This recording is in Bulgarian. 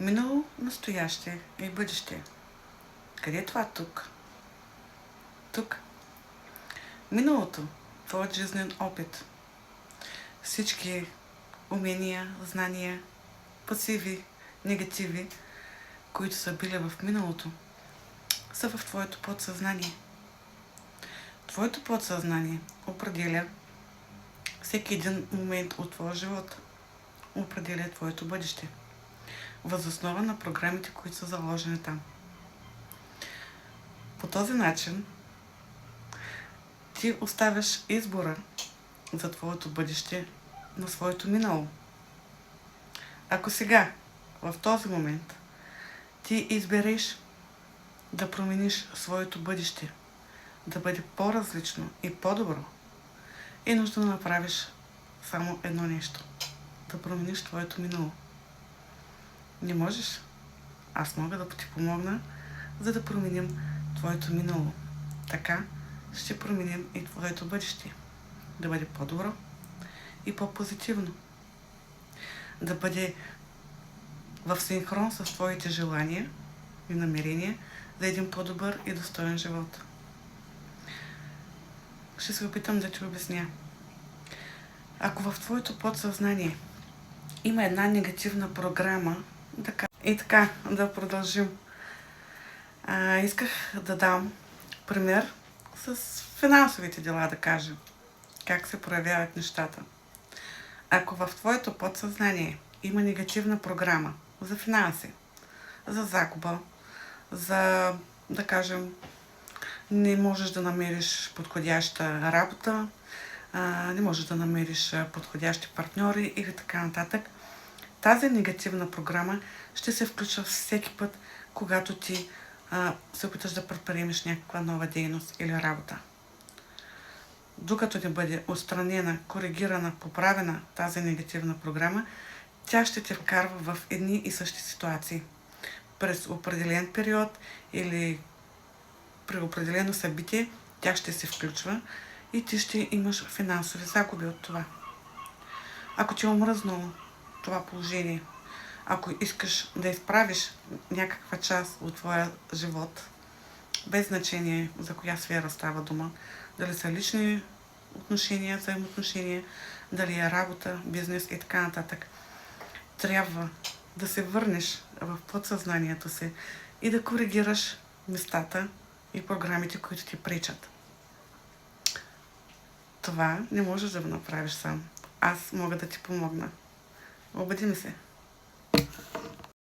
Минало, настояще и бъдеще. Къде е това тук? Тук. Миналото. Твоят жизнен опит. Всички умения, знания, пасиви, негативи, които са били в миналото, са в твоето подсъзнание. Твоето подсъзнание определя всеки един момент от твоя живот. Определя твоето бъдеще. Въз основа на програмите, които са заложени там. По този начин ти оставяш избора за твоето бъдеще на своето минало. Ако сега, в този момент, ти избереш да промениш своето бъдеще, да бъде по-различно и по-добро, е нужно да направиш само едно нещо. Да промениш твоето минало. Не можеш? Аз мога да ти помогна, за да променим твоето минало. Така ще променим и твоето бъдеще. Да бъде по-добро и по-позитивно. Да бъде в синхрон с твоите желания и намерения за един по-добър и достоен живот. Ще се опитам да ти обясня. Ако в твоето подсъзнание има една негативна програма, и така, да продължим. Исках да дам пример с финансовите дела, да кажем. Как се проявяват нещата. Ако в твоето подсъзнание има негативна програма за финанси, за загуба, за, да кажем, не можеш да намериш подходяща работа, не можеш да намериш подходящи партньори или така нататък, тази негативна програма ще се включва всеки път, когато ти се опиташ да предприемеш някаква нова дейност или работа. Докато не бъде отстранена, коригирана, поправена тази негативна програма, тя ще те вкарва в едни и същи ситуации. През определен период или при определено събитие тя ще се включва и ти ще имаш финансови загуби от това. Ако ти е омръзнало това положение, ако искаш да изправиш някаква част от твоя живот, без значение за коя сфера става дума, дали са лични отношения, взаимоотношения, дали е работа, бизнес и така нататък, трябва да се върнеш в подсъзнанието си и да коригираш местата и програмите, които ти пречат. Това не можеш да го направиш сам. Аз мога да ти помогна. Убеди ми се.